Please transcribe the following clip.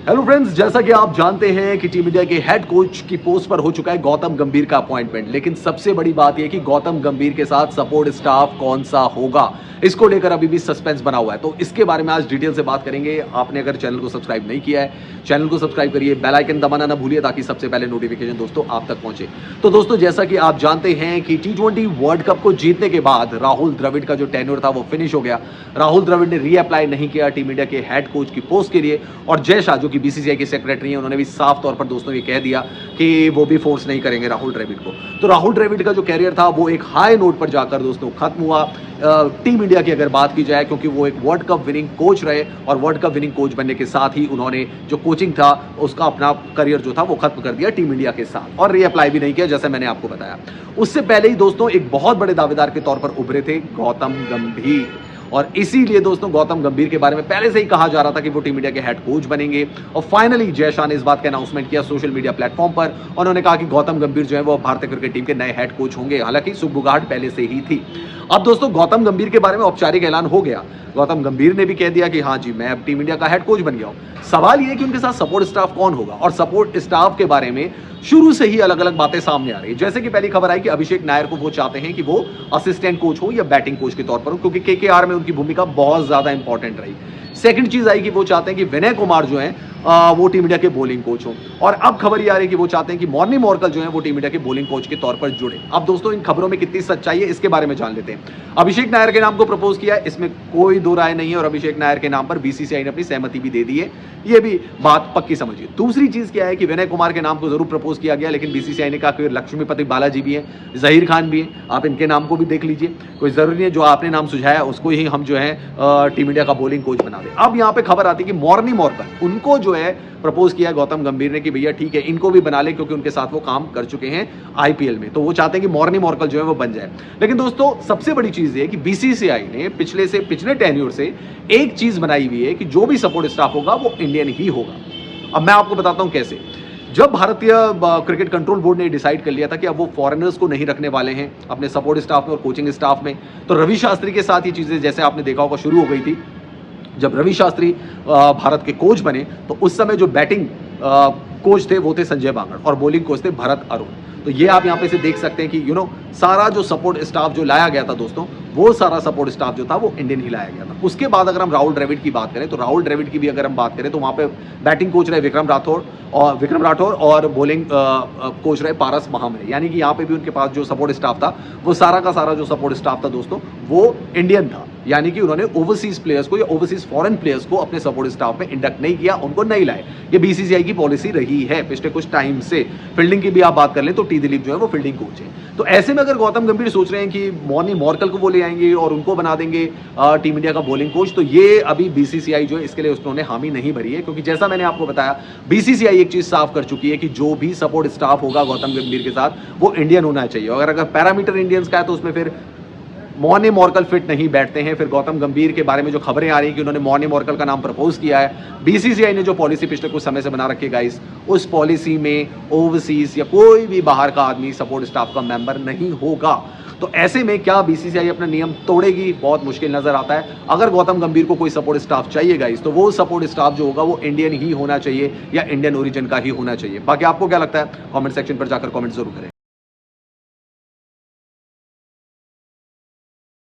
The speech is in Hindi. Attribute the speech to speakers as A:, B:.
A: हेलो फ्रेंड्स, जैसा कि आप जानते हैं कि टीम इंडिया के हेड कोच की पोस्ट पर हो चुका है गौतम गंभीर का अपॉइंटमेंट। लेकिन सबसे बड़ी बात यह कि गौतम गंभीर के साथ सपोर्ट स्टाफ कौन सा होगा, इसको लेकर अभी भी सस्पेंस बना हुआ है। तो इसके बारे में आज डिटेल से बात करेंगे। आपने अगर चैनल को सब्सक्राइब नहीं किया है, चैनल को सब्सक्राइब करिए, बेल आइकन दबाना ना भूलिए ताकि सबसे पहले नोटिफिकेशन दोस्तों आप तक पहुंचे। तो दोस्तों, जैसा कि आप जानते हैं कि T20 वर्ल्ड कप को जीतने के बाद राहुल द्रविड़ का जो टेन्योर था वो फिनिश हो गया। राहुल द्रविड़ ने रीअप्लाई नहीं किया टीम इंडिया के हेड कोच की पोस्ट के लिए। और जय शाह जो कि बीसीसीआई के सेक्रेटरी हैं, उन्होंने भी साफ तौर पर दोस्तों ये कह दिया कि वो भी फोर्स नहीं करेंगे राहुल द्रविड़ को। तो राहुल द्रविड़ का जो कैरियर था वो एक हाई नोट पर जाकर दोस्तों खत्म हुआ टीम इंडिया की अगर बात की जाए, क्योंकि वो एक वर्ल्ड कप विनिंग कोच रहे और वर्ल्ड कप विनिंग कोच बनने के साथ ही उन्होंने जो कोचिंग था उसका अपना करियर जो था वो खत्म कर दिया टीम इंडिया के साथ और रीअप्लाई भी नहीं किया, जैसे मैंने आपको बताया। उससे पहले ही दोस्तों एक बहुत बड़े दावेदार के तौर पर उभरे थे गौतम गंभीर, और इसीलिए दोस्तों गौतम गंभीर के बारे में पहले से ही कहा जा रहा था कि वो टीम इंडिया के हेड कोच बनेंगे। और फाइनली जय शाह ने इस बात का अनाउंसमेंट किया सोशल मीडिया प्लेटफॉर्म पर। उन्होंने कहा कि गौतम गंभीर जो है वो भारतीय क्रिकेट टीम के नए हेड कोच होंगे। हालांकि सुगबुगाहट पहले से ही थी। अब दोस्तों गौतम गंभीर के बारे में औपचारिक ऐलान हो गया। गौतम गंभीर ने भी कह दिया कि हाँ जी, मैं अब टीम इंडिया का हेड कोच बन गया हूं। सवाल यह है कि उनके साथ सपोर्ट स्टाफ कौन होगा, और सपोर्ट स्टाफ के बारे में शुरू से ही अलग अलग बातें सामने आ रही है। जैसे कि पहली खबर आई कि अभिषेक नायर को वो चाहते हैं कि वो असिस्टेंट कोच हो या बैटिंग कोच के तौर पर हो, क्योंकि केकेआर में उनकी भूमिका बहुत ज्यादा इंपॉर्टेंट रही। सेकंड चीज आई कि वो चाहते हैं कि विनय कुमार जो है वो टीम इंडिया के बॉलिंग कोच हो। और अब खबर ये आ रही है कि वो चाहते हैं कि मॉर्नी मॉर्कल जो है वो टीम इंडिया के बॉलिंग कोच के तौर पर जुड़े। अब दोस्तों इन खबरों में कितनी सच्चाई है इसके बारे में जान लेते हैं। अभिषेक नायर के नाम को प्रपोज किया है, इसमें कोई दो राय नहीं है, और अभिषेक नायर के नाम पर बीसीसीआई ने अपनी सहमति भी दे दी है। ये भी बात पक्की समझिए। दूसरी चीज क्या है कि विनय कुमार के नाम को जरूर प्रपोज किया गया, लेकिन बीसीसीआई ने कहा कि लक्ष्मीपति बालाजी भी है, जहीर खान भी है, आप इनके नाम को भी देख लीजिए। कोई जरूरी नहीं है जो आपने नाम सुझाया उसको ही हम जो है टीम इंडिया का बॉलिंग कोच बना दें। अब यहाँ पे खबर आती है कि मॉर्नी मॉर्कल, उनको जो है प्रपोज किया गौतम गंभीर ने कि भैया ठीक है, इनको भी बना ले, क्योंकि उनके साथ वो काम कर चुके हैं आईपीएल में। तो वो चाहते हैं कि मॉर्नी मॉर्कल जो है वो बन जाए। लेकिन दोस्तों सबसे बड़ी चीज ये है कि बीसीसीआई ने पिछले टेन्योर से एक चीज बनाई हुई है कि जो भी सपोर्ट स्टाफ होगा वो इंडियन ही होगा। अब मैं आपको बताता हूं कैसे। जब भारतीय क्रिकेट कंट्रोल बोर्ड ने डिसाइड कर लिया था कि अब वो फॉरेनर्स को नहीं रखने वाले हैं अपने सपोर्ट स्टाफ में और कोचिंग स्टाफ में, तो रवि शास्त्री के साथ ये चीजें जैसे आपने देखा होगा शुरू हो गई थी। जब रवि शास्त्री भारत के कोच बने तो उस समय जो बैटिंग कोच थे वो थे संजय बांगड़ और बॉलिंग कोच थे भरत अरुण। तो ये आप यहाँ पे से देख सकते हैं कि सारा जो सपोर्ट स्टाफ जो लाया गया था दोस्तों, वो सारा सपोर्ट स्टाफ जो था वो इंडियन ही लाया गया था। उसके बाद अगर हम राहुल द्रविड़ की बात करें तो राहुल द्रविड़ की भी अगर हम बात करें तो वहाँ पे बैटिंग कोच रहे विक्रम राठौर और बॉलिंग कोच रहे पारस महामरे। यानी कि यहाँ पे भी उनके पास जो सपोर्ट स्टाफ था वो सारा का सारा जो सपोर्ट स्टाफ था दोस्तों वो इंडियन था। यानी कि उन्होंने ओवरसीज प्लेयर्स को या ओवरसीज फॉरेन प्लेयर्स को अपने सपोर्ट स्टाफ में इंडक्ट नहीं किया, उनको नहीं लाए। ये बीसीसीआई की पॉलिसी रही है पिछले कुछ टाइम से। फील्डिंग की भी आप बात कर लें तो टी दिलीप जो है वो फील्डिंग कोच है। तो ऐसे में अगर गौतम गंभीर सोच रहे हैं कि मॉर्नी मॉर्कल को वो ले आएंगे और उनको बना देंगे टीम इंडिया का बॉलिंग कोच, तो ये अभी बीसीसीआई जो है इसके लिए उन्होंने हामी नहीं भरी है। क्योंकि जैसा मैंने आपको बताया, बीसीसीआई एक चीज साफ कर चुकी है कि जो भी सपोर्ट स्टाफ होगा गौतम गंभीर के साथ वो इंडियन होना चाहिए। अगर पैरामीटर इंडियंस का है तो उसमें फिर मॉर्नी मॉर्कल फिट नहीं बैठते हैं। फिर गौतम गंभीर के बारे में जो खबरें आ रही हैं कि उन्होंने मॉर्नी मॉर्कल का नाम प्रपोज किया है, बीसीसीआई ने जो पॉलिसी पिछले कुछ समय से बना रखी है गाइस, उस पॉलिसी में ओवरसीज या कोई भी बाहर का आदमी सपोर्ट स्टाफ का मेंबर नहीं होगा। तो ऐसे में क्या बीसीसीआई अपना नियम तोड़ेगी, बहुत मुश्किल नजर आता है। अगर गौतम गंभीर को कोई सपोर्ट स्टाफ चाहिए गाइस, तो वो सपोर्ट स्टाफ जो होगा वो इंडियन ही होना चाहिए या इंडियन ओरिजिन का ही होना चाहिए। बाकी आपको क्या लगता है कमेंट सेक्शन पर जाकर कमेंट जरूर करें।